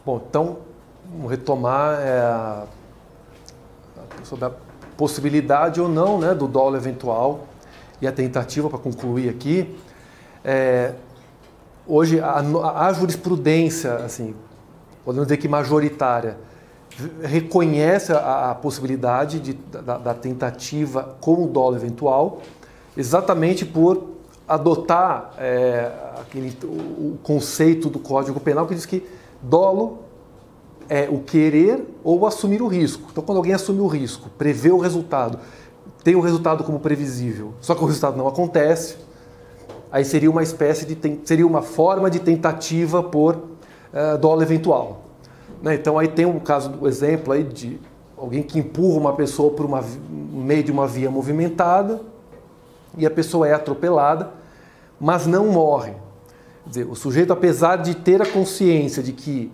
Bom, então, vamos retomar sobre a possibilidade ou não, né, do dolo eventual e a tentativa, para concluir aqui. Hoje, a jurisprudência, assim, podemos dizer que majoritária, reconhece a possibilidade da tentativa com o dolo eventual, exatamente por adotar o conceito do Código Penal que diz que dolo é o querer ou assumir o risco. Então, quando alguém assume o risco, prevê o resultado, tem o resultado como previsível, só que o resultado não acontece, aí seria uma seria uma forma de tentativa por dolo eventual. Né? Então, aí tem o exemplo aí de alguém que empurra uma pessoa por no meio de uma via movimentada e a pessoa é atropelada, mas não morre. Quer dizer, o sujeito, apesar de ter a consciência de que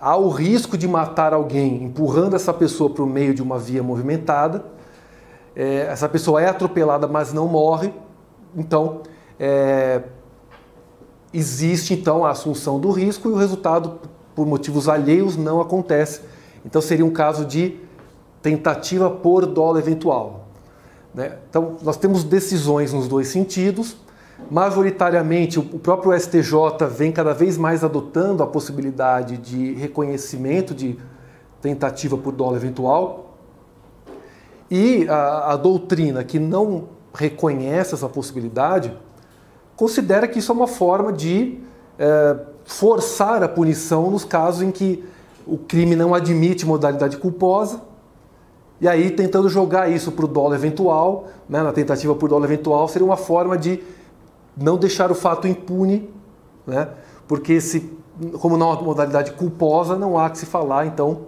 há o risco de matar alguém empurrando essa pessoa para o meio de uma via movimentada, essa pessoa é atropelada, mas não morre, então existe então a assunção do risco e o resultado, por motivos alheios, não acontece. Então seria um caso de tentativa por dolo eventual. Né? Então nós temos decisões nos dois sentidos. Majoritariamente, o próprio STJ vem cada vez mais adotando a possibilidade de reconhecimento de tentativa por dolo eventual. E a doutrina que não reconhece essa possibilidade considera que isso é uma forma de forçar a punição nos casos em que o crime não admite modalidade culposa, e aí tentando jogar isso para o dolo eventual, né, na tentativa por dolo eventual, seria uma forma de não deixar o fato impune, né, porque como não há modalidade culposa, não há que se falar, então,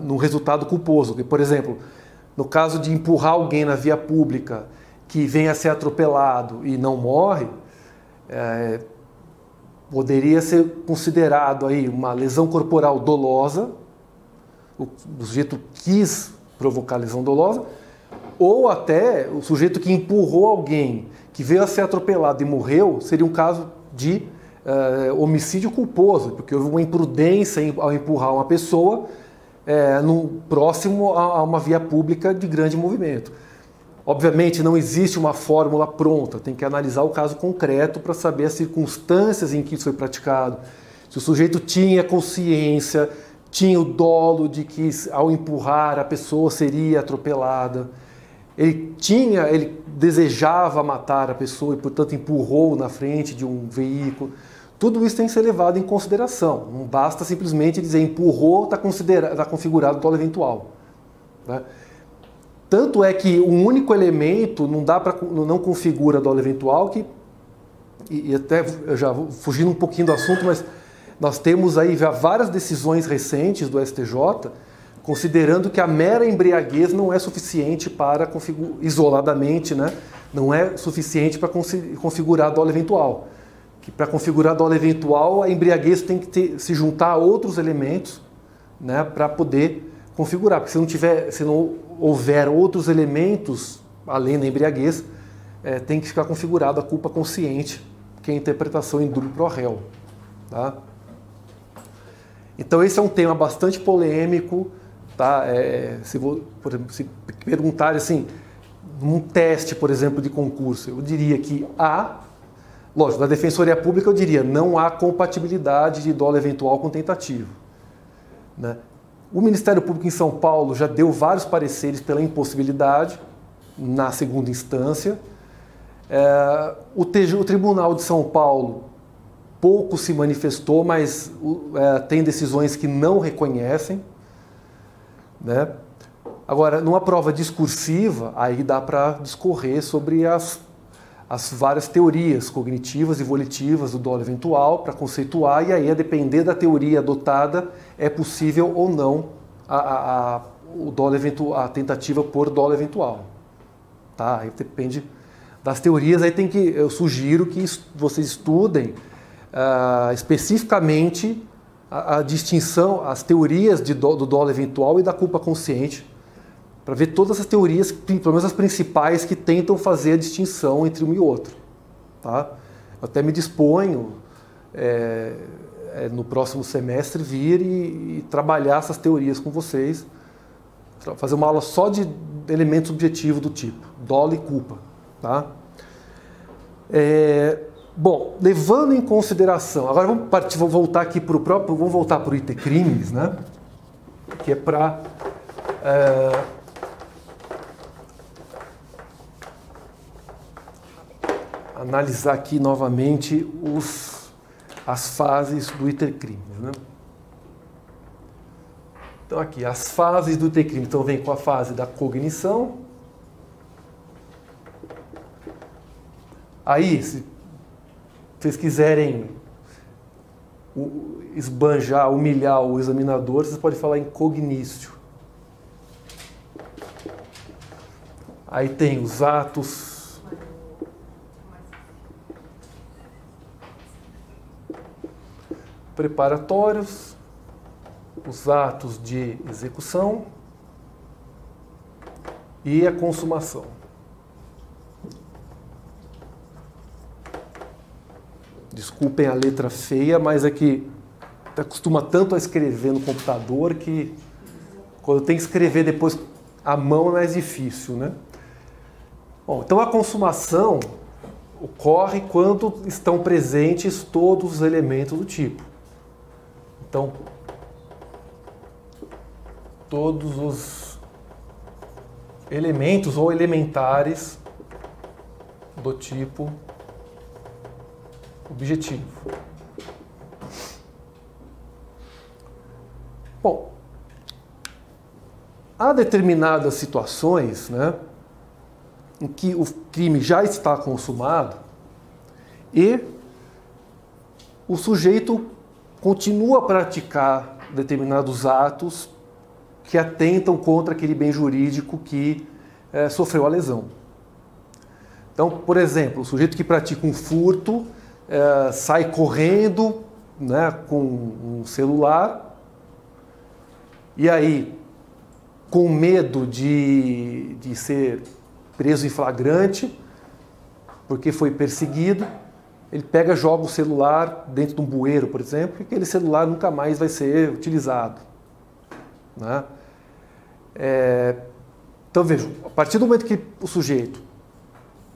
no resultado culposo. Por exemplo, no caso de empurrar alguém na via pública que venha a ser atropelado e não morre, poderia ser considerado aí uma lesão corporal dolosa, o sujeito quis provocar lesão dolosa, ou até o sujeito que empurrou alguém que veio a ser atropelado e morreu, seria um caso de homicídio culposo, porque houve uma imprudência ao empurrar uma pessoa próximo a uma via pública de grande movimento. Obviamente não existe uma fórmula pronta, tem que analisar o caso concreto para saber as circunstâncias em que isso foi praticado. Se o sujeito tinha consciência, tinha o dolo de que ao empurrar a pessoa seria atropelada, ele desejava matar a pessoa e, portanto, empurrou na frente de um veículo. Tudo isso tem que ser levado em consideração. Não basta simplesmente dizer empurrou, está configurado o dolo eventual. Né? Tanto é que um único elemento não configura dolo eventual, e até já fugindo um pouquinho do assunto, mas nós temos aí já várias decisões recentes do STJ considerando que a mera embriaguez não é suficiente para isoladamente, né, não é suficiente para configurar dolo eventual. Que para configurar dolo eventual, a embriaguez tem que se juntar a outros elementos, né, para poder configurar. Porque se não houver outros elementos além da embriaguez, tem que ficar configurada a culpa consciente, que é a interpretação em dubio pro réu. Tá? Então esse é um tema bastante polêmico. Tá? Por exemplo, se perguntarem assim, num teste, por exemplo, de concurso, eu diria que lógico, na Defensoria Pública eu diria, não há compatibilidade de dolo eventual com tentativa. Né? O Ministério Público em São Paulo já deu vários pareceres pela impossibilidade na segunda instância. O Tribunal de São Paulo pouco se manifestou, mas tem decisões que não reconhecem. Né? Agora, numa prova discursiva, aí dá para discorrer sobre as várias teorias cognitivas e volitivas do dolo eventual para conceituar, e aí, a depender da teoria adotada, é possível ou não a tentativa por dolo eventual. Tá? Aí depende das teorias, aí eu sugiro que vocês estudem especificamente a distinção, as teorias do dolo eventual e da culpa consciente, para ver todas as teorias, pelo menos as principais, que tentam fazer a distinção entre um e outro. Tá? Eu até me disponho, no próximo semestre, vir e trabalhar essas teorias com vocês, fazer uma aula só de elementos subjetivos do tipo dolo e culpa, tá? Bom, levando em consideração, agora vamos voltar aqui para o próprio, vamos voltar para o item crimes, né? Que é para analisar aqui novamente as fases do itercrimes, né? Então aqui, as fases do itercrime. Então vem com a fase da cognição. Aí, se vocês quiserem esbanjar, humilhar o examinador, vocês podem falar em cognício. Aí tem os atos preparatórios, os atos de execução e a consumação. Desculpem a letra feia, mas é que acostuma tanto a escrever no computador que quando tem que escrever depois à mão é mais difícil, né? Bom, então a consumação ocorre quando estão presentes todos os elementos do tipo. Então, todos os elementos ou elementares do tipo objetivo. Bom, há determinadas situações, né, em que o crime já está consumado e o sujeito continua a praticar determinados atos que atentam contra aquele bem jurídico que sofreu a lesão. Então, por exemplo, o sujeito que pratica um furto sai correndo, né, com um celular e aí, com medo de ser preso em flagrante, porque foi perseguido, ele pega e joga o celular dentro de um bueiro, por exemplo, e aquele celular nunca mais vai ser utilizado, né? Então vejam, a partir do momento que o sujeito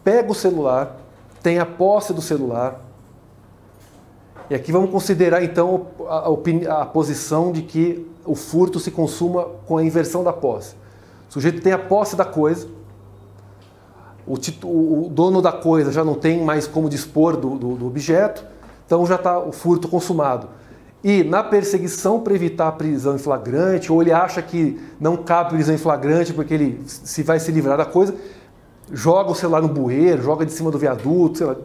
pega o celular, tem a posse do celular, e aqui vamos considerar então a posição de que o furto se consuma com a inversão da posse. O sujeito tem a posse da coisa, o dono da coisa já não tem mais como dispor do objeto, então já está o furto consumado. E na perseguição para evitar a prisão em flagrante, ou ele acha que não cabe prisão em flagrante porque ele vai se livrar da coisa, joga o celular no bueiro, joga de cima do viaduto, sei lá.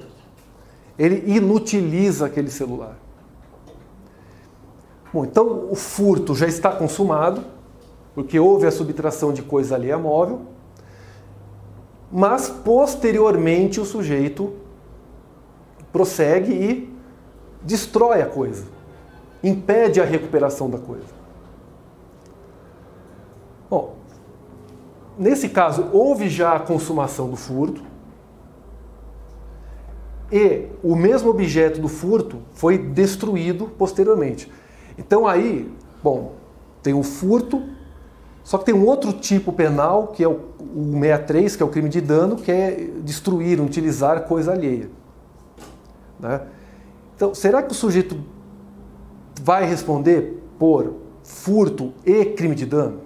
Ele inutiliza aquele celular. Bom, então o furto já está consumado, porque houve a subtração de coisa alheia móvel, mas posteriormente o sujeito prossegue e destrói a coisa, impede a recuperação da coisa. Bom, nesse caso houve já a consumação do furto, e o mesmo objeto do furto foi destruído posteriormente. Então aí, bom, tem o furto, só que tem um outro tipo penal, que é o 63, que é o crime de dano, que é destruir, utilizar coisa alheia, né? Então, será que o sujeito vai responder por furto e crime de dano?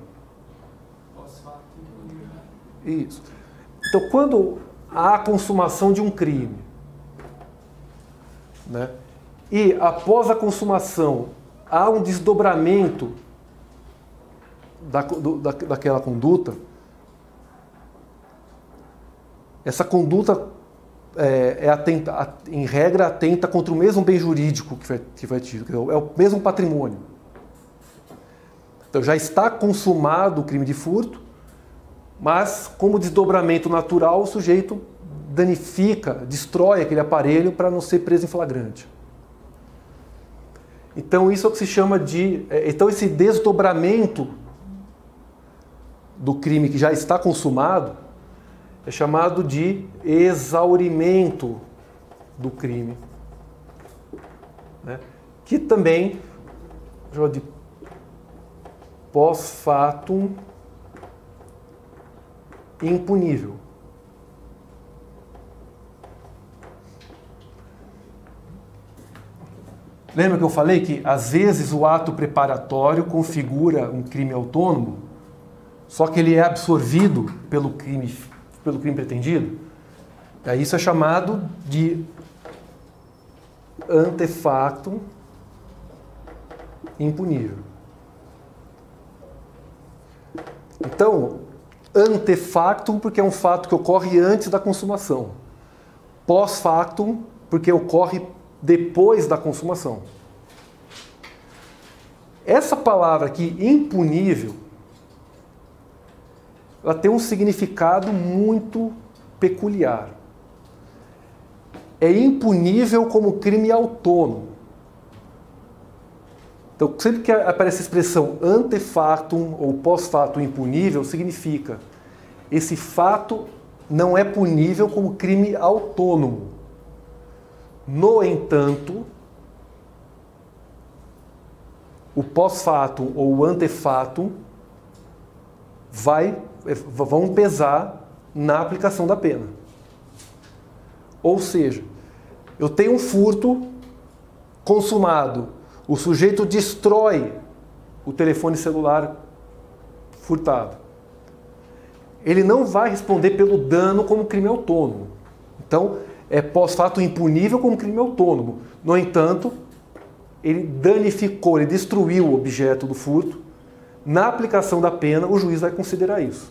Isso. Então, quando há a consumação de um crime, né, e após a consumação há um desdobramento daquela conduta, essa conduta em regra atenta contra o mesmo bem jurídico que foi tido, é o mesmo patrimônio. Então já está consumado o crime de furto, mas como desdobramento natural o sujeito danifica, destrói aquele aparelho para não ser preso em flagrante. Então isso é o que se chama de... Então esse desdobramento do crime que já está consumado é chamado de exaurimento do crime, né? que também chama de pós-fatum impunível. Lembra que eu falei que às vezes o ato preparatório configura um crime autônomo, só que ele é absorvido pelo crime pretendido? Isso é chamado de antefactum impunível. Então, antefactum porque é um fato que ocorre antes da consumação. Pós-factum porque ocorre depois da consumação. Essa palavra aqui, impunível, ela tem um significado muito peculiar. É impunível como crime autônomo. Então, sempre que aparece a expressão antefactum ou pós-factum impunível, significa esse fato não é punível como crime autônomo. No entanto, o pós-factum ou o antefactum vão pesar na aplicação da pena. Ou seja, eu tenho um furto consumado, o sujeito destrói o telefone celular furtado. Ele não vai responder pelo dano como crime autônomo. Então, é pós-fato impunível como crime autônomo. No entanto, ele danificou, ele destruiu o objeto do furto. Na aplicação da pena, o juiz vai considerar isso.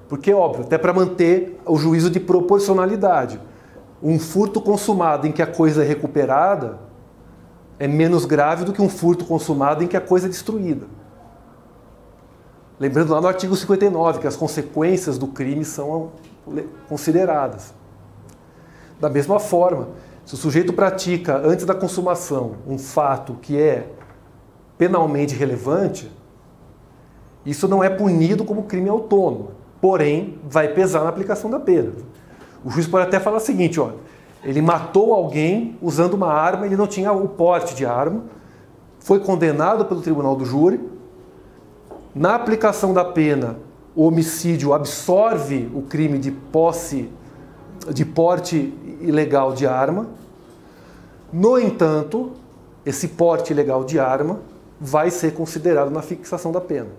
Porque, óbvio, até para manter o juízo de proporcionalidade. Um furto consumado em que a coisa é recuperada é menos grave do que um furto consumado em que a coisa é destruída. Lembrando lá no artigo 59 que as consequências do crime são consideradas. Da mesma forma, se o sujeito pratica antes da consumação um fato que é penalmente relevante, isso não é punido como crime autônomo, porém vai pesar na aplicação da pena. O juiz pode até falar o seguinte, olha, ele matou alguém usando uma arma, ele não tinha o porte de arma, foi condenado pelo tribunal do júri. Na aplicação da pena, o homicídio absorve o crime de posse, de porte ilegal de arma. No entanto, esse porte ilegal de arma vai ser considerado na fixação da pena.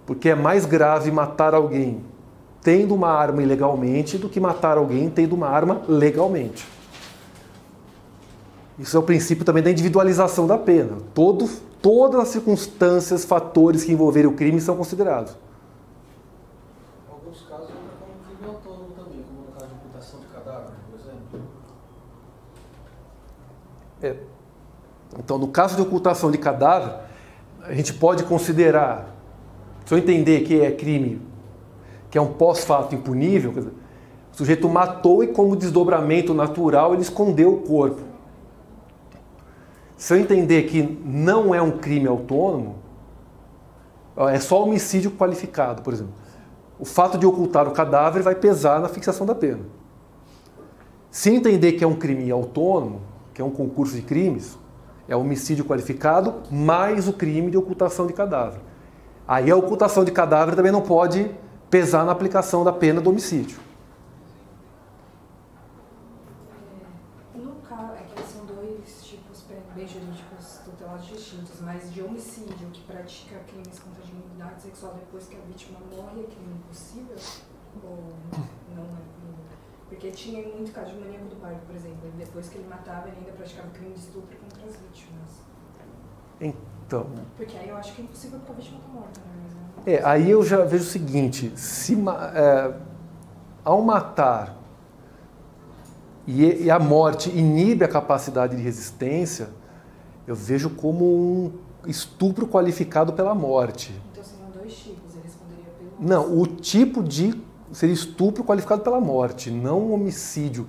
Porque é mais grave matar alguém tendo uma arma ilegalmente do que matar alguém tendo uma arma legalmente. Isso é o princípio também da individualização da pena. Todas as circunstâncias, fatores que envolverem o crime são considerados. Em alguns casos ainda como crime autônomo também, como no caso de ocultação de cadáver, por exemplo. Então, no caso de ocultação de cadáver, a gente pode considerar, se eu entender que é crime, que é um pós-fato impunível, quer dizer, o sujeito matou e como desdobramento natural ele escondeu o corpo. Se eu entender que não é um crime autônomo, é só homicídio qualificado, por exemplo. O fato de ocultar o cadáver vai pesar na fixação da pena. Se entender que é um crime autônomo, que é um concurso de crimes, é homicídio qualificado mais o crime de ocultação de cadáver. Aí a ocultação de cadáver também não pode pesar na aplicação da pena do homicídio. Bem jurídicos tutelados distintos, mas de homicídio que pratica crimes contra a dignidade sexual depois que a vítima morre é crime impossível? Ou não é? Porque tinha muito caso de maníaco do parque, por exemplo, depois que ele matava ele ainda praticava crime de estupro contra as vítimas. Então... Porque aí eu acho que é impossível porque a vítima está morta, né? Aí eu já vejo o seguinte, ao matar e a morte inibe a capacidade de resistência, eu vejo como um estupro qualificado pela morte. Então seriam dois tipos, ele responderia pelo... Não, o tipo de seria estupro qualificado pela morte, não um homicídio.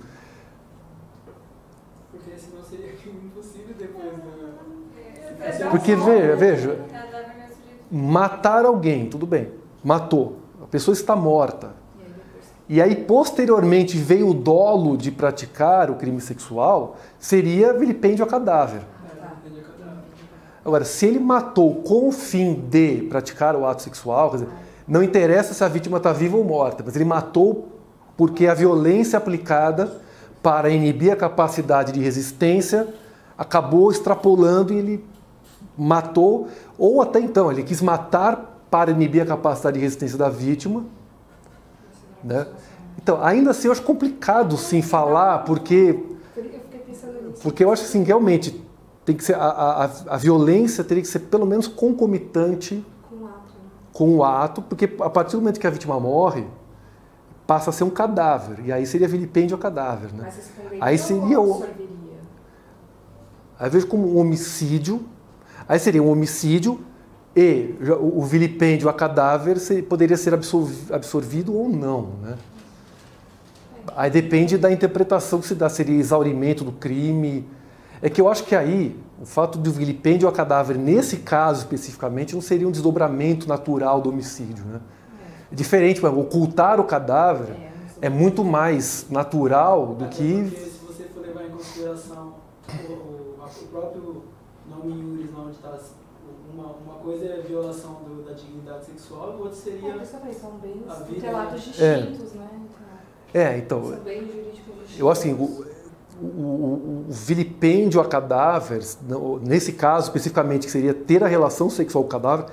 Porque senão seria crime impossível depois, né? Porque, veja, matar alguém, tudo bem, matou, a pessoa está morta. e aí posteriormente veio o dolo de praticar o crime sexual, seria vilipêndio a cadáver. Agora, se ele matou com o fim de praticar o ato sexual, quer dizer, não interessa se a vítima está viva ou morta, mas ele matou porque a violência aplicada para inibir a capacidade de resistência acabou extrapolando e ele matou, ou até então, ele quis matar para inibir a capacidade de resistência da vítima, né? Então, ainda assim, eu acho complicado sim falar, porque eu acho assim, realmente, tem que ser, a violência teria que ser pelo menos concomitante com o ato, porque a partir do momento que a vítima morre, passa a ser um cadáver, e aí seria vilipêndio ao cadáver, né? Aí seria aí vejo como um homicídio, aí seria um homicídio e o vilipêndio a cadáver poderia ser absorvido ou não, né? Aí depende da interpretação que se dá, seria exaurimento do crime. É que eu acho que aí, o fato do vilipêndio a cadáver, nesse caso especificamente, não seria um desdobramento natural do homicídio, né? É diferente, mas ocultar o cadáver é muito mais natural do que... Porque se você for levar em consideração o próprio nome iuris, onde está... Uma coisa é a violação da dignidade sexual, e outra seria... São bens relatos distintos, né? Então... São bens jurídicos distintos. Eu, assim... O vilipêndio a cadáver, nesse caso especificamente, que seria ter a relação sexual com o cadáver,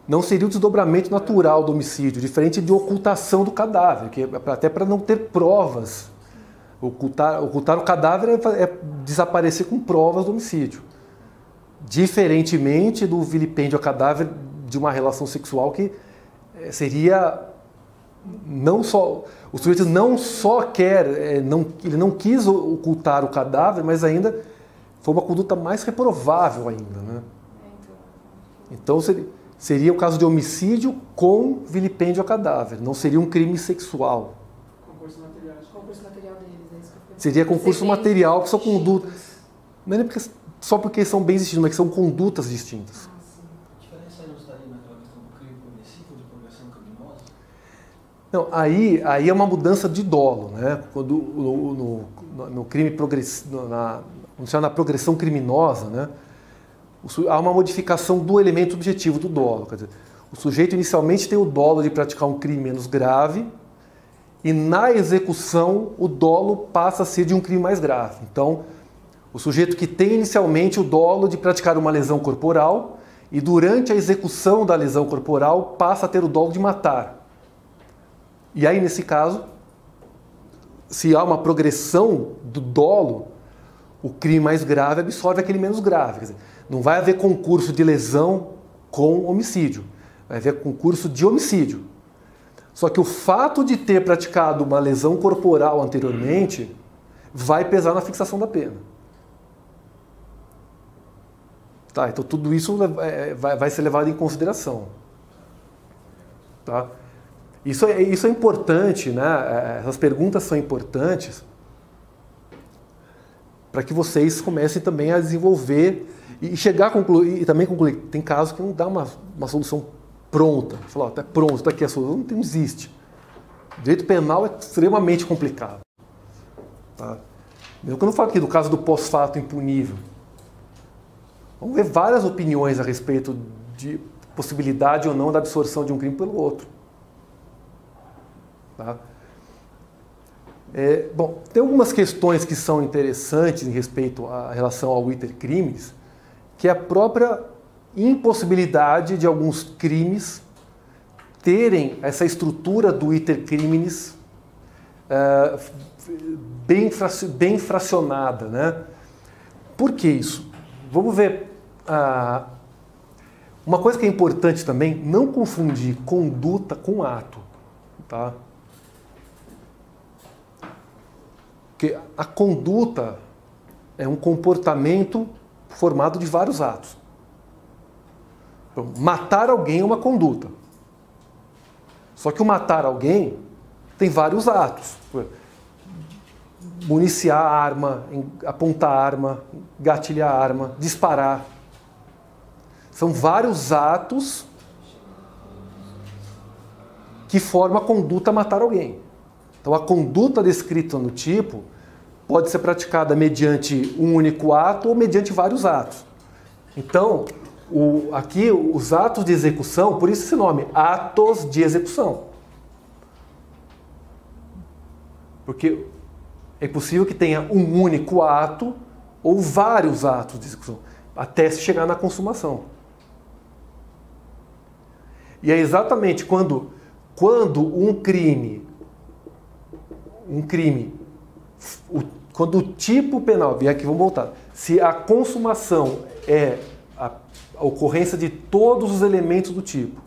não seria o desdobramento natural do homicídio, diferente de ocultação do cadáver, que até para não ter provas. Ocultar o cadáver é desaparecer com provas do homicídio. Diferentemente do vilipêndio a cadáver de uma relação sexual que seria não só... O sujeito não só quer, ele não quis ocultar o cadáver, mas ainda foi uma conduta mais reprovável ainda, né? Então seria o caso de homicídio com vilipêndio a cadáver, não seria um crime sexual. Concurso material deles, é isso que eu falei. Seria concurso material, que são condutas... Não é só porque são bens distintos, mas que são condutas distintas. A diferença não estaria naquela questão do crime progressivo, de progressão criminosa? Não, aí é uma mudança de dolo, né? Quando no crime progressivo, na progressão criminosa, né? Há uma modificação do elemento objetivo do dolo. Quer dizer, o sujeito inicialmente tem o dolo de praticar um crime menos grave e na execução o dolo passa a ser de um crime mais grave. Então, o sujeito que tem inicialmente o dolo de praticar uma lesão corporal e durante a execução da lesão corporal passa a ter o dolo de matar. E aí, nesse caso, se há uma progressão do dolo, o crime mais grave absorve aquele menos grave. Quer dizer, não vai haver concurso de lesão com homicídio, vai haver concurso de homicídio. Só que o fato de ter praticado uma lesão corporal anteriormente vai pesar na fixação da pena. Tá, então tudo isso vai ser levado em consideração. Tá? Isso é importante, né? Essas perguntas são importantes para que vocês comecem também a desenvolver e chegar a concluir, e também concluir. Tem casos que não dá uma solução pronta. Falar, está pronto, está aqui a solução. Não existe. Direito penal é extremamente complicado. Tá? Eu não falo aqui do caso do pós-fato impunível. Vamos ver várias opiniões a respeito de possibilidade ou não da absorção de um crime pelo outro. Tá? Bom, tem algumas questões que são interessantes em respeito à relação ao iter crimes, que é a própria impossibilidade de alguns crimes terem essa estrutura do iter criminis bem fracionada, né? Por que isso? Vamos ver. Uma coisa que é importante também, não confundir conduta com ato. Tá? Porque a conduta é um comportamento formado de vários atos. Então, matar alguém é uma conduta. Só que o matar alguém tem vários atos. Municiar a arma, apontar a arma, gatilhar a arma, disparar. São vários atos que formam a conduta matar alguém. Então, a conduta descrita no tipo pode ser praticada mediante um único ato ou mediante vários atos. Então, aqui, os atos de execução, por isso esse nome, atos de execução. Porque é possível que tenha um único ato ou vários atos de execução, até se chegar na consumação. E é exatamente quando um crime, quando o tipo penal, e aqui vamos voltar, se a consumação é a ocorrência de todos os elementos do tipo,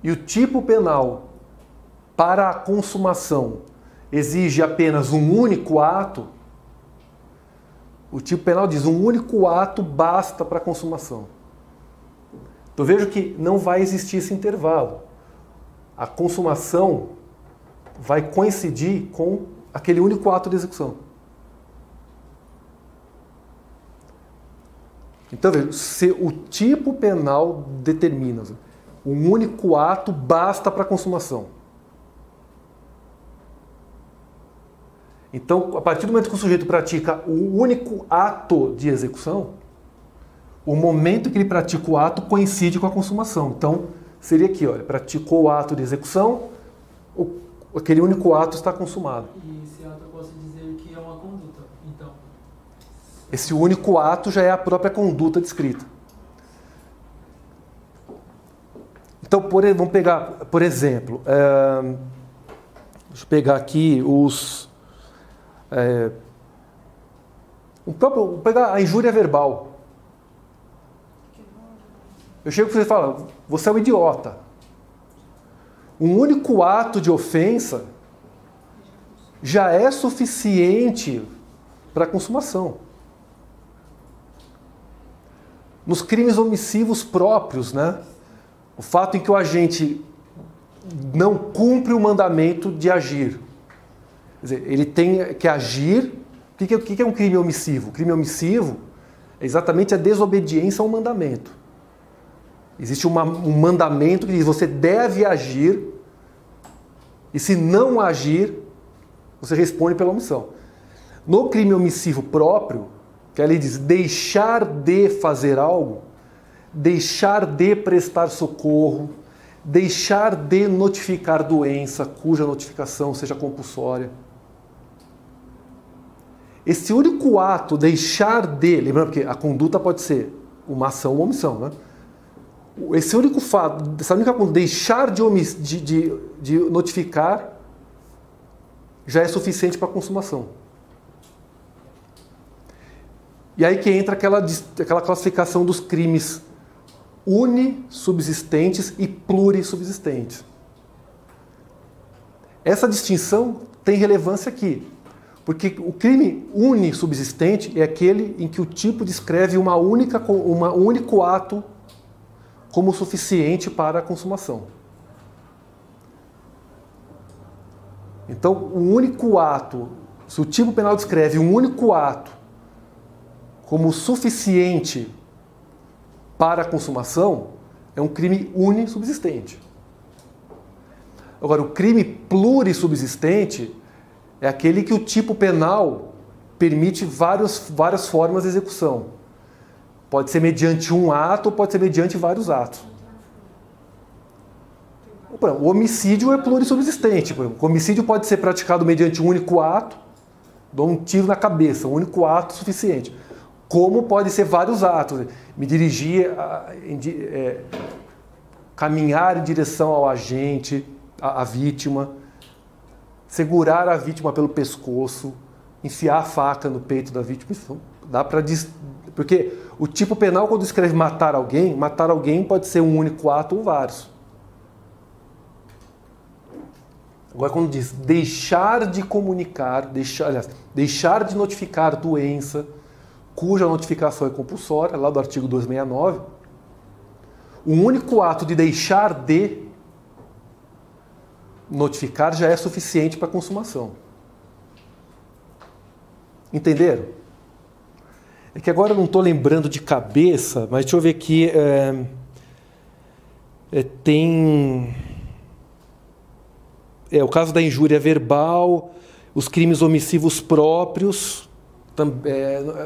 e o tipo penal para a consumação exige apenas um único ato, o tipo penal diz um único ato basta para a consumação. Então veja que não vai existir esse intervalo. A consumação vai coincidir com aquele único ato de execução. Então veja, se o tipo penal determina um único ato basta para a consumação. Então, a partir do momento que o sujeito pratica o único ato de execução, o momento que ele pratica o ato coincide com a consumação. Então, seria aqui, olha, praticou o ato de execução, aquele único ato está consumado. E esse ato eu posso dizer que é uma conduta, então? Esse único ato já é a própria conduta descrita. Então, vamos pegar, por exemplo, deixa eu pegar aqui vou pegar a injúria verbal. Eu chego para você e falo, você é um idiota. Um único ato de ofensa já é suficiente para a consumação. Nos crimes omissivos próprios, né? O fato em que o agente não cumpre o mandamento de agir. Quer dizer, ele tem que agir. O que é um crime omissivo? O crime omissivo é exatamente a desobediência ao mandamento. Existe um mandamento que diz você deve agir e se não agir, você responde pela omissão. No crime omissivo próprio, que ali diz deixar de fazer algo, deixar de prestar socorro, deixar de notificar doença cuja notificação seja compulsória. Esse único ato, deixar de, lembrando que a conduta pode ser uma ação ou uma omissão, né? Esse único fato, essa única conduta, deixar de notificar, já é suficiente para a consumação. E aí que entra aquela classificação dos crimes unissubsistentes e plurissubsistentes. Essa distinção tem relevância aqui, porque o crime unissubsistente é aquele em que o tipo descreve um único ato como suficiente para a consumação. Então, um único ato, se o tipo penal descreve um único ato como suficiente para a consumação, é um crime unissubsistente. Agora, o crime plurissubsistente é aquele que o tipo penal permite várias formas de execução. Pode ser mediante um ato ou pode ser mediante vários atos. O homicídio é plurissubsistente. O homicídio pode ser praticado mediante um único ato, dou um tiro na cabeça, um único ato suficiente. Como pode ser vários atos. Me dirigir, caminhar em direção ao agente, à vítima, segurar a vítima pelo pescoço, enfiar a faca no peito da vítima. Isso dá para porque o tipo penal, quando escreve matar alguém pode ser um único ato ou vários. Agora, quando diz deixar de comunicar, deixar de notificar doença, cuja notificação é compulsória, lá do artigo 269, o único ato de deixar de notificar já é suficiente para a consumação. Entenderam? É que agora eu não estou lembrando de cabeça, mas deixa eu ver aqui. o caso da injúria verbal, os crimes omissivos próprios.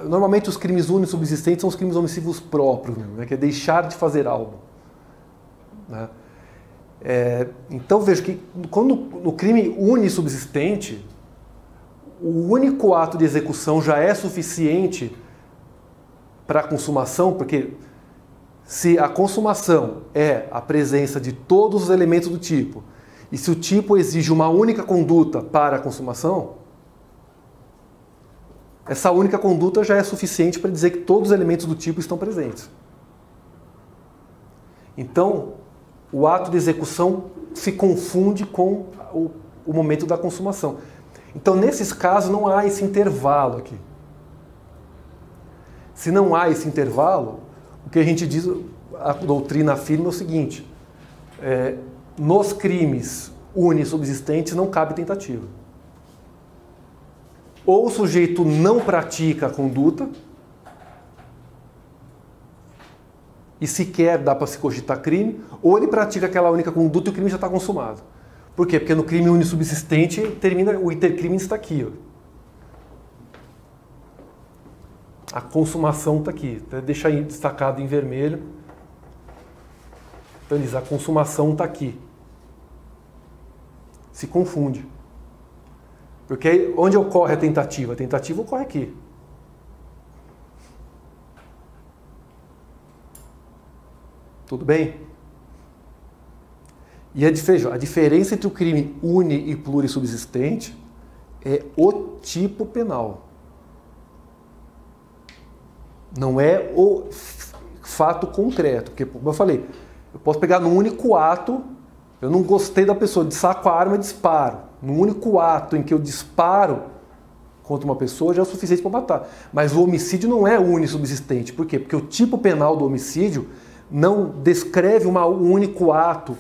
Normalmente os crimes unissubsistentes são os crimes omissivos próprios, né, que é deixar de fazer algo. Né? Então vejo que quando no crime unissubsistente, o único ato de execução já é suficiente para a consumação, porque se a consumação é a presença de todos os elementos do tipo, e se o tipo exige uma única conduta para a consumação, essa única conduta já é suficiente para dizer que todos os elementos do tipo estão presentes. Então, o ato de execução se confunde com o momento da consumação. Então, nesses casos, não há esse intervalo aqui. Se não há esse intervalo, o que a gente diz, a doutrina afirma é o seguinte: nos crimes unissubsistentes não cabe tentativa. Ou o sujeito não pratica a conduta, e sequer dá para se cogitar crime, ou ele pratica aquela única conduta e o crime já está consumado. Por quê? Porque no crime unissubsistente o intercrime está aqui. Ó. A consumação está aqui. Deixa aí destacado em vermelho. Então diz, a consumação está aqui. Se confunde. Porque aí, onde ocorre a tentativa? A tentativa ocorre aqui. Tudo bem? E a diferença entre o crime uni e plurissubsistente é o tipo penal. Não é o fato concreto. Porque, como eu falei, eu posso pegar num único ato, eu não gostei da pessoa, saco a arma e disparo. No único ato em que eu disparo contra uma pessoa já é o suficiente para matar. Mas o homicídio não é unissubsistente. Por quê? Porque o tipo penal do homicídio não descreve um único ato.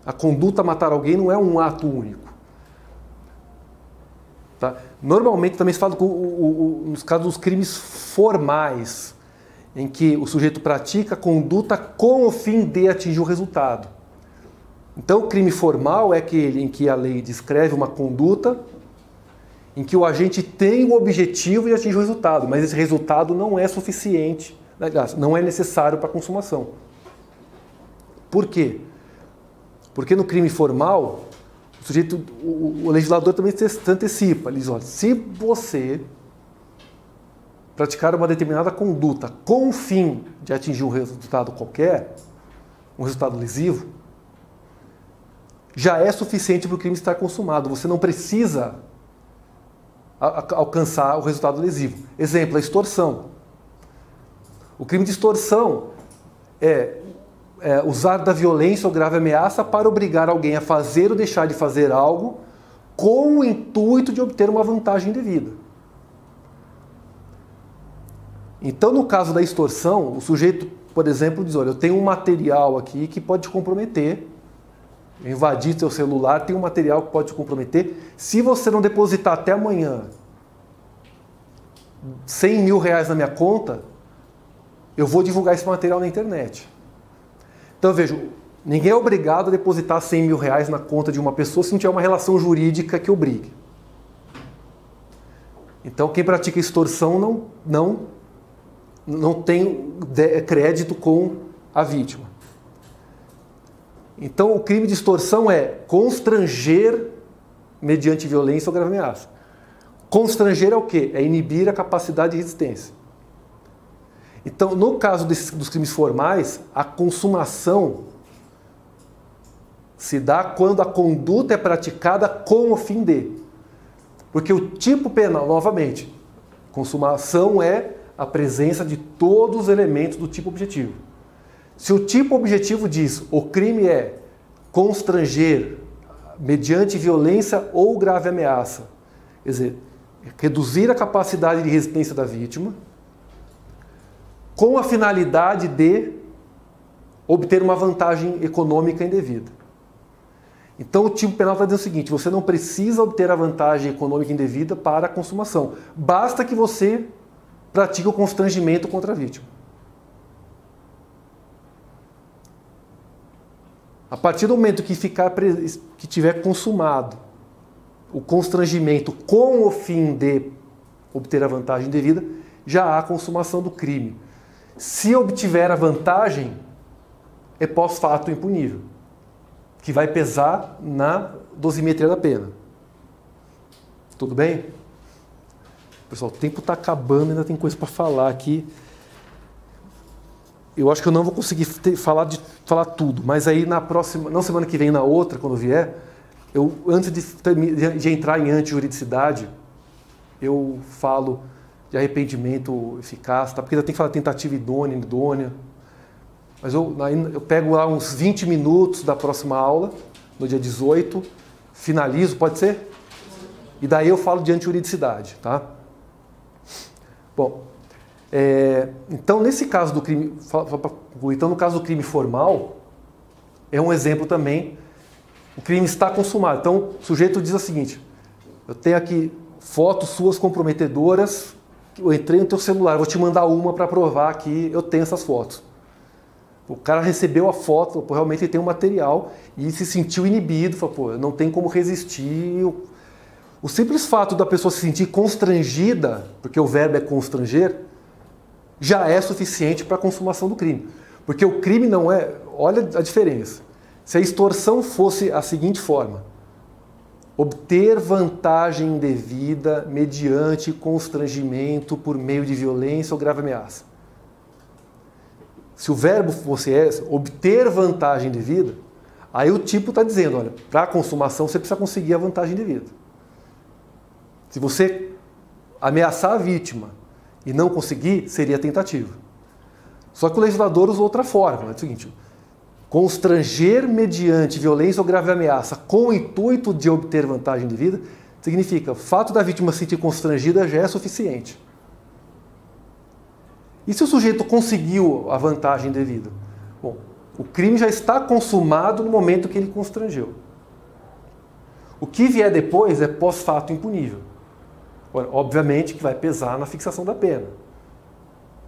A conduta a matar alguém não é um ato único. Tá? Normalmente também se fala nos casos dos crimes formais, em que o sujeito pratica a conduta com o fim de atingir o resultado. Então o crime formal é aquele em que a lei descreve uma conduta em que o agente tem o objetivo e atinge o resultado, mas esse resultado não é suficiente, não é necessário para a consumação. Por quê? Porque no crime formal, o legislador também se antecipa. Ele diz, olha, se você praticar uma determinada conduta com o fim de atingir um resultado qualquer, um resultado lesivo, já é suficiente para o crime estar consumado. Você não precisa alcançar o resultado lesivo. Exemplo, a extorsão. O crime de extorsão é usar da violência ou grave ameaça para obrigar alguém a fazer ou deixar de fazer algo com o intuito de obter uma vantagem indevida. Então, no caso da extorsão, o sujeito, por exemplo, diz, olha, eu tenho um material aqui que pode te comprometer, eu invadi seu celular, tem um material que pode te comprometer, se você não depositar até amanhã 100 mil reais na minha conta, eu vou divulgar esse material na internet. Então, vejo, ninguém é obrigado a depositar 100 mil reais na conta de uma pessoa se não tiver uma relação jurídica que obrigue. Então, quem pratica extorsão não tem crédito com a vítima. Então, o crime de extorsão é constranger mediante violência ou grave ameaça. Constranger é o quê? É inibir a capacidade de resistência. Então, no caso dos crimes formais, a consumação se dá quando a conduta é praticada com o fim de. Porque o tipo penal, novamente, consumação é a presença de todos os elementos do tipo objetivo. Se o tipo objetivo diz o crime é constranger mediante violência ou grave ameaça, quer dizer, reduzir a capacidade de resistência da vítima, com a finalidade de obter uma vantagem econômica indevida. Então o tipo penal está dizendo o seguinte, você não precisa obter a vantagem econômica indevida para a consumação. Basta que você pratique o constrangimento contra a vítima. A partir do momento que tiver consumado o constrangimento com o fim de obter a vantagem indevida, já há consumação do crime. Se obtiver a vantagem, é pós-fato impunível, que vai pesar na dosimetria da pena. Tudo bem? Pessoal, o tempo está acabando, ainda tem coisa para falar aqui. Eu acho que eu não vou conseguir falar tudo, mas aí na próxima, não semana que vem, na outra, quando vier, antes de entrar em antijuridicidade, eu falo de arrependimento eficaz, tá? Porque ainda tem que falar tentativa idônea. Mas eu pego lá uns 20 minutos da próxima aula, no dia 18, finalizo, pode ser? E daí eu falo de antijuridicidade, tá? Bom, então nesse caso do crime, então no caso do crime formal, é um exemplo também, o crime está consumado. Então o sujeito diz o seguinte, eu tenho aqui fotos suas comprometedoras, eu entrei no teu celular, vou te mandar uma para provar que eu tenho essas fotos. O cara recebeu a foto, pô, realmente ele tem um material e se sentiu inibido, falou, pô, não tem como resistir. O simples fato da pessoa se sentir constrangida, porque o verbo é constranger, já é suficiente para a consumação do crime. Porque o crime não é... Olha a diferença. Se a extorsão fosse a seguinte forma: obter vantagem indevida mediante constrangimento por meio de violência ou grave ameaça. Se o verbo fosse esse, obter vantagem indevida, aí o tipo está dizendo, olha, para a consumação você precisa conseguir a vantagem indevida. Se você ameaçar a vítima e não conseguir, seria tentativa. Só que o legislador usou outra forma, é o seguinte: constranger mediante violência ou grave ameaça com o intuito de obter vantagem indevida, significa o fato da vítima se sentir constrangida já é suficiente. E se o sujeito conseguiu a vantagem indevida? Bom, o crime já está consumado no momento que ele constrangeu. O que vier depois é pós-fato impunível. Ora, obviamente que vai pesar na fixação da pena.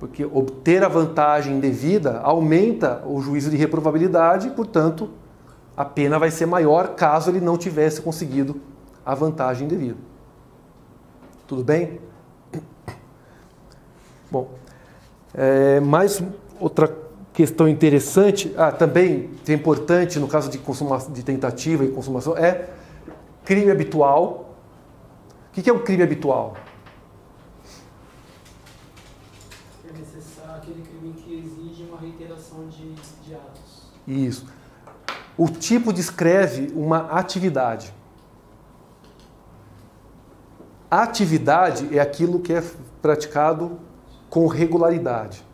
Porque obter a vantagem indevida aumenta o juízo de reprovabilidade e, portanto, a pena vai ser maior caso ele não tivesse conseguido a vantagem indevida. Tudo bem? Bom, mais outra questão interessante, também é importante no caso de tentativa e consumação, é crime habitual. O que é um crime habitual? É necessário aquele crime que exige uma reiteração de atos. Isso. O tipo descreve uma atividade. A atividade é aquilo que é praticado com regularidade.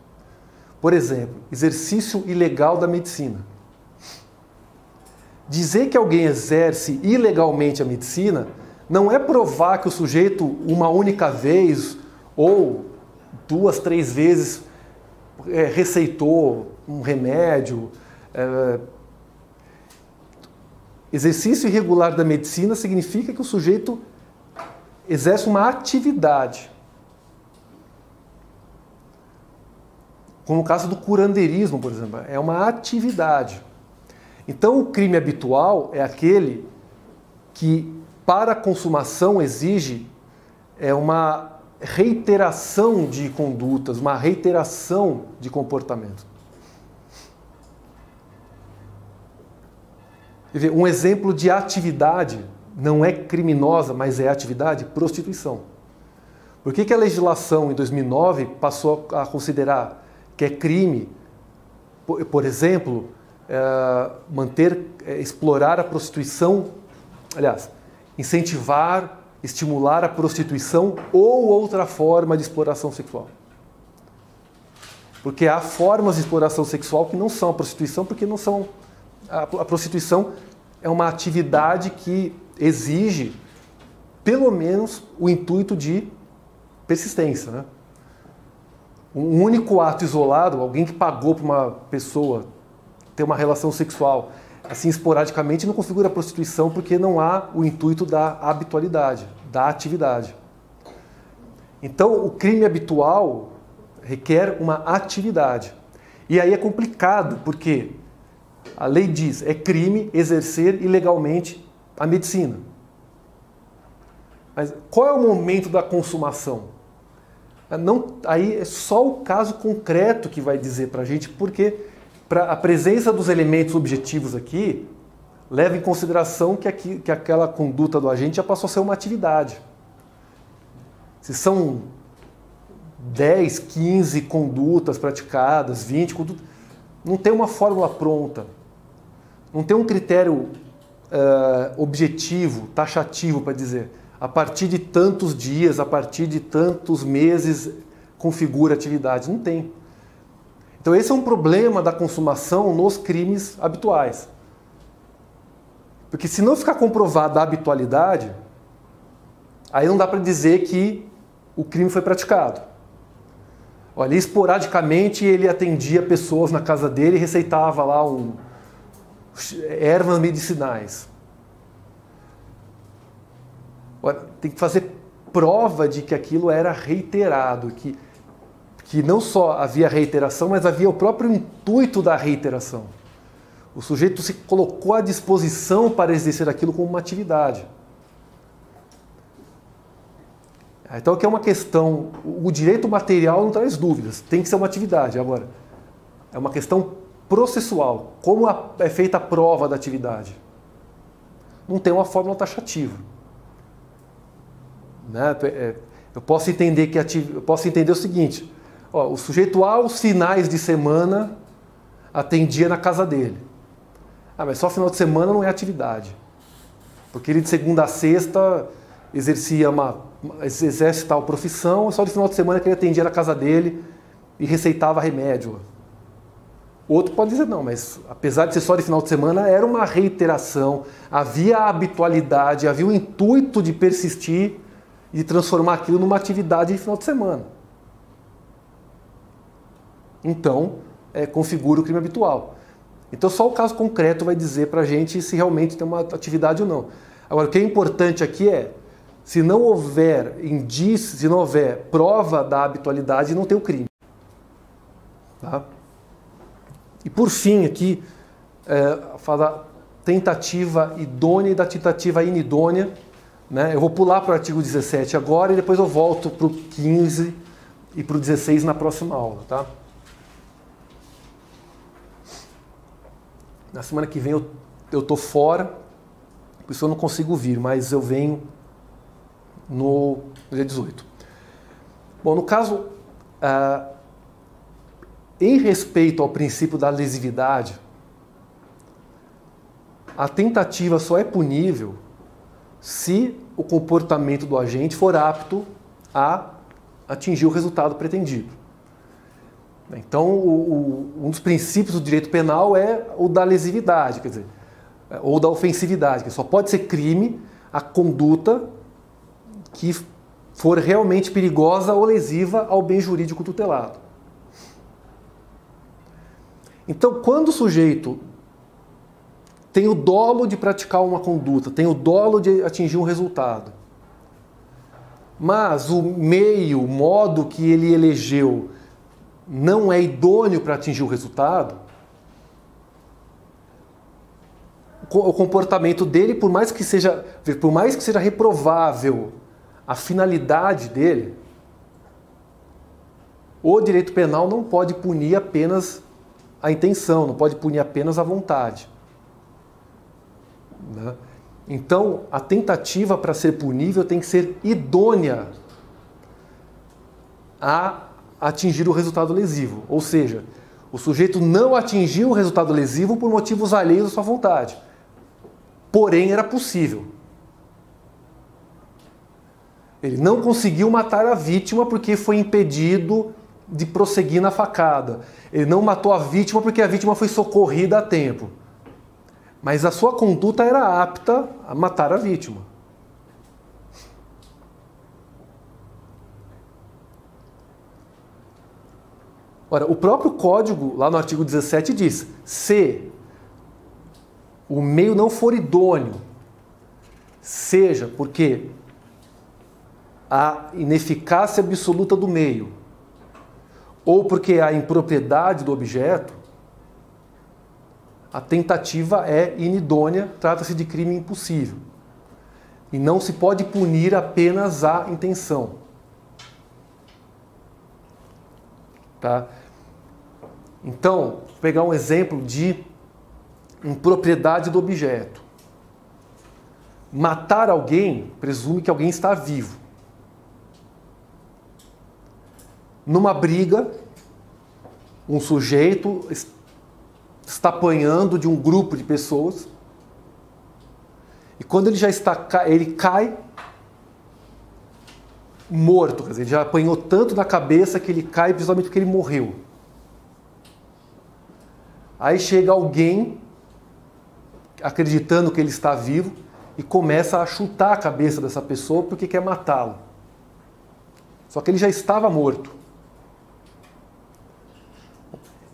Por exemplo, exercício ilegal da medicina. Dizer que alguém exerce ilegalmente a medicina não é provar que o sujeito, uma única vez ou 2, 3 vezes, receitou um remédio. Exercício irregular da medicina significa que o sujeito exerce uma atividade. Como o caso do curandeirismo, por exemplo, é uma atividade. Então, o crime habitual é aquele que, para a consumação, exige uma reiteração de condutas, uma reiteração de comportamento. Um exemplo de atividade, não é criminosa, mas é atividade, prostituição. Por que a legislação, em 2009, passou a considerar que é crime, por exemplo, explorar a prostituição, aliás, incentivar, estimular a prostituição ou outra forma de exploração sexual? Porque há formas de exploração sexual que não são a prostituição, porque não são... A prostituição é uma atividade que exige, pelo menos, o intuito de persistência, né? Um único ato isolado, alguém que pagou para uma pessoa ter uma relação sexual, assim, esporadicamente, não configura prostituição porque não há o intuito da habitualidade, da atividade. Então, o crime habitual requer uma atividade. E aí é complicado, porque A lei diz, é crime exercer ilegalmente a medicina. Mas qual é o momento da consumação? Aí é só o caso concreto que vai dizer para a gente, porque a presença dos elementos objetivos aqui leva em consideração que aquela conduta do agente já passou a ser uma atividade. Se são 10, 15 condutas praticadas, 20 condutas, não tem uma fórmula pronta, não tem um critério objetivo, taxativo para dizer a partir de tantos dias, a partir de tantos meses configura atividade. Não tem. Então esse é um problema da consumação nos crimes habituais. Porque se não ficar comprovada a habitualidade, aí não dá para dizer que o crime foi praticado. Olha, esporadicamente ele atendia pessoas na casa dele e receitava lá ervas medicinais. Olha, tem que fazer prova de que aquilo era reiterado, que não só havia reiteração, mas havia o próprio intuito da reiteração. O sujeito se colocou à disposição para exercer aquilo como uma atividade. Então aqui é uma questão, o direito material não traz dúvidas, tem que ser uma atividade. Agora, é uma questão processual, como é feita a prova da atividade. Não tem uma fórmula taxativa. Né? Eu posso entender o seguinte, o sujeito aos finais de semana atendia na casa dele. Mas só final de semana não é atividade. Porque ele de segunda a sexta exerce tal profissão, só de final de semana que ele atendia na casa dele e receitava remédio. Outro pode dizer, não, mas apesar de ser só de final de semana, era uma reiteração, havia a habitualidade, havia o intuito de persistir e de transformar aquilo numa atividade de final de semana. Então, configura o crime habitual. Então, só o caso concreto vai dizer para a gente se realmente tem uma atividade ou não. Agora, o que é importante aqui é, se não houver indício, se não houver prova da habitualidade, não tem o crime. Tá? E por fim, aqui, fala tentativa idônea e da tentativa inidônea. Né? Eu vou pular para o artigo 17 agora e depois eu volto para o 15 e para o 16 na próxima aula. Tá? Na semana que vem eu estou fora, por isso eu não consigo vir, mas eu venho no dia 18. Bom, no caso, em respeito ao princípio da lesividade, a tentativa só é punível se o comportamento do agente for apto a atingir o resultado pretendido. Então, um dos princípios do direito penal é o da lesividade, quer dizer, ou da ofensividade, que só pode ser crime a conduta que for realmente perigosa ou lesiva ao bem jurídico tutelado. Então, quando o sujeito tem o dolo de praticar uma conduta, tem o dolo de atingir um resultado, mas o meio, o modo que ele elegeu não é idôneo para atingir o resultado, o comportamento dele, por mais que seja reprovável a finalidade dele, o direito penal não pode punir apenas a intenção, não pode punir apenas a vontade. Né? Então, a tentativa para ser punível tem que ser idônea a atingir o resultado lesivo. Ou seja, o sujeito não atingiu o resultado lesivo por motivos alheios à sua vontade. Porém, era possível. Ele não conseguiu matar a vítima porque foi impedido de prosseguir na facada. Ele não matou a vítima porque a vítima foi socorrida a tempo. Mas a sua conduta era apta a matar a vítima. Ora, o próprio Código, lá no artigo 17, diz: se o meio não for idôneo, seja porque a ineficácia absoluta do meio, ou porque a impropriedade do objeto, a tentativa é inidônea, trata-se de crime impossível. E não se pode punir apenas a intenção. Tá? Então, vou pegar um exemplo de impropriedade do objeto. Matar alguém presume que alguém está vivo. Numa briga, um sujeito está apanhando de um grupo de pessoas e quando ele já está, ele cai morto, quer dizer, ele já apanhou tanto na cabeça que ele cai principalmente porque ele morreu. Aí chega alguém acreditando que ele está vivo e começa a chutar a cabeça dessa pessoa porque quer matá-lo. Só que ele já estava morto.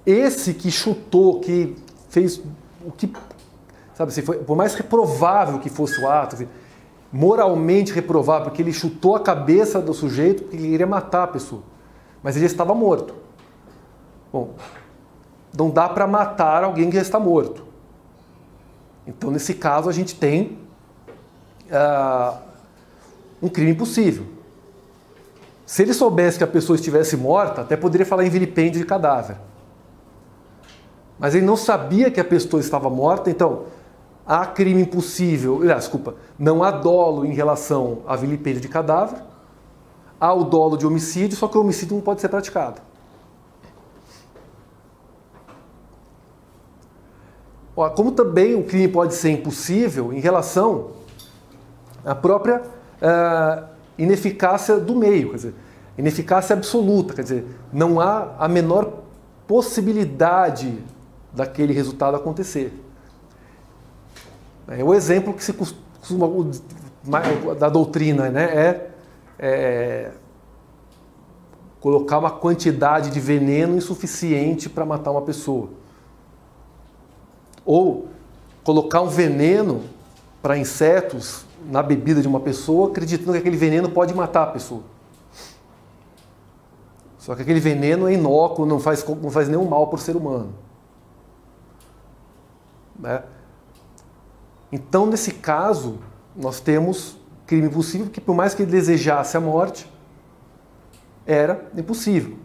Esse que chutou, que fez o que, sabe assim, foi, por mais reprovável que fosse o ato, assim, moralmente reprovável, porque ele chutou a cabeça do sujeito porque ele queria matar a pessoa. Mas ele já estava morto. Bom, não dá para matar alguém que já está morto. Então, nesse caso, a gente tem um crime impossível. Se ele soubesse que a pessoa estivesse morta, até poderia falar em vilipêndio de cadáver. Mas ele não sabia que a pessoa estava morta, então há crime impossível, não há dolo em relação a vilipêndio de cadáver, há o dolo de homicídio, só que o homicídio não pode ser praticado. Como também o crime pode ser impossível em relação à própria ineficácia do meio, quer dizer, ineficácia absoluta, quer dizer, não há a menor possibilidade daquele resultado acontecer. O exemplo que se costuma da doutrina, né, é colocar uma quantidade de veneno insuficiente para matar uma pessoa. Ou colocar um veneno para insetos na bebida de uma pessoa, acreditando que aquele veneno pode matar a pessoa. Só que aquele veneno é inócuo, não faz nenhum mal para o ser humano. Né? Então, nesse caso, nós temos crime impossível, que por mais que ele desejasse a morte, era impossível.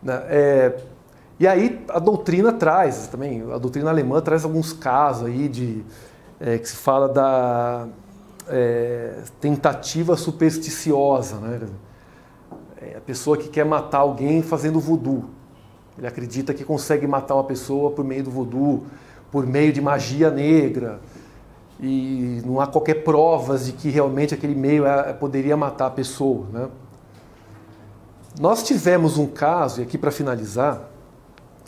Né? E aí a doutrina traz, também, a doutrina alemã traz alguns casos aí que se fala da tentativa supersticiosa, né? A pessoa que quer matar alguém fazendo voodoo. Ele acredita que consegue matar uma pessoa por meio do voodoo, por meio de magia negra, e não há qualquer prova de que realmente aquele meio poderia matar a pessoa. Né? Nós tivemos um caso, e aqui para finalizar,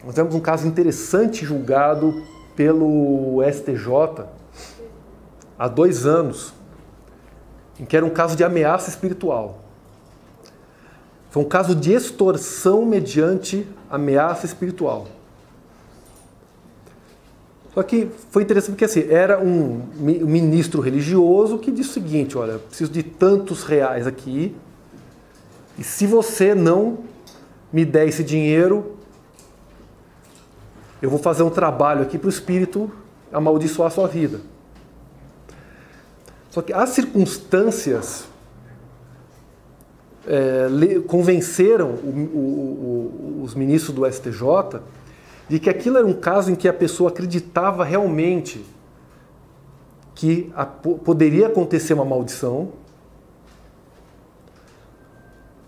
nós tivemos um caso interessante julgado pelo STJ há 2 anos, em que era um caso de ameaça espiritual. Foi um caso de extorsão mediante ameaça espiritual. Só que foi interessante porque assim, era um ministro religioso que disse o seguinte: olha, eu preciso de tantos reais aqui, e se você não me der esse dinheiro, eu vou fazer um trabalho aqui para o espírito amaldiçoar a sua vida. Só que as circunstâncias convenceram os ministros do STJ de que aquilo era um caso em que a pessoa acreditava realmente que poderia acontecer uma maldição,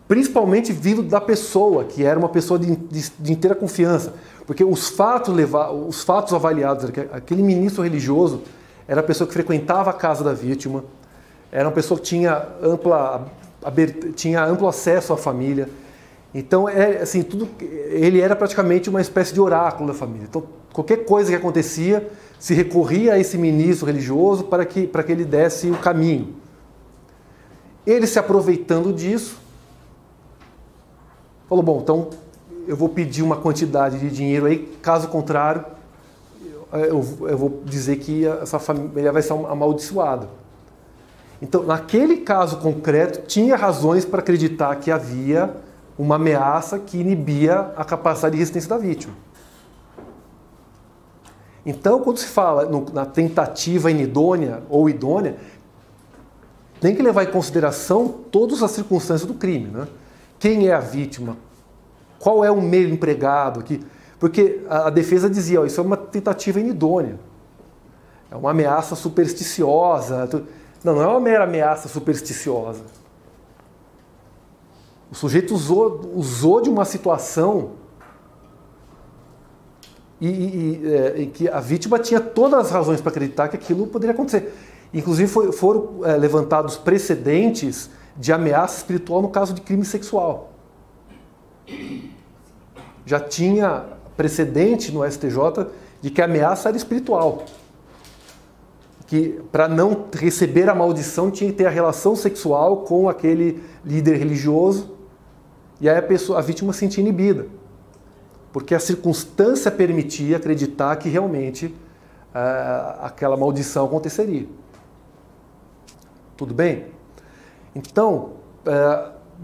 principalmente vindo da pessoa, que era uma pessoa de inteira confiança. Porque os fatos avaliados, aquele ministro religioso era a pessoa que frequentava a casa da vítima, era uma pessoa que tinha amplo acesso à família. Então, assim, ele era praticamente uma espécie de oráculo da família. Então, qualquer coisa que acontecia, se recorria a esse ministro religioso para que ele desse o caminho. Ele, se aproveitando disso, falou: bom, então eu vou pedir uma quantidade de dinheiro aí, caso contrário, eu vou dizer que essa família vai ser amaldiçoada. Então, naquele caso concreto, tinha razões para acreditar que havia uma ameaça que inibia a capacidade de resistência da vítima. Então, quando se fala na tentativa inidônea ou idônea, tem que levar em consideração todas as circunstâncias do crime, né? Quem é a vítima? Qual é o meio empregado aqui? Porque a defesa dizia, ó, isso é uma tentativa inidônea. É uma ameaça supersticiosa. Não é uma mera ameaça supersticiosa. O sujeito usou de uma situação em que a vítima tinha todas as razões para acreditar que aquilo poderia acontecer. Inclusive foram levantados precedentes de ameaça espiritual no caso de crime sexual. Já tinha precedente no STJ de que a ameaça era espiritual. Que para não receber a maldição tinha que ter a relação sexual com aquele líder religioso e aí a vítima se sentia inibida. Porque a circunstância permitia acreditar que realmente aquela maldição aconteceria. Tudo bem? Então,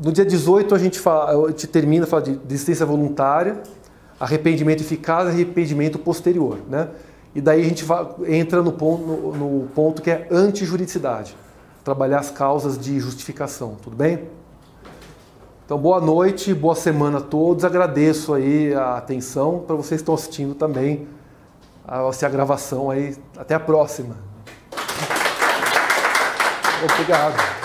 no dia 18 a gente termina a falar de desistência voluntária, arrependimento eficaz e arrependimento posterior, né? E daí a gente entra no ponto que é antijuridicidade, trabalhar as causas de justificação, tudo bem? Então, boa noite, boa semana a todos, agradeço aí a atenção, para vocês que estão assistindo também a gravação aí, até a próxima. Obrigado.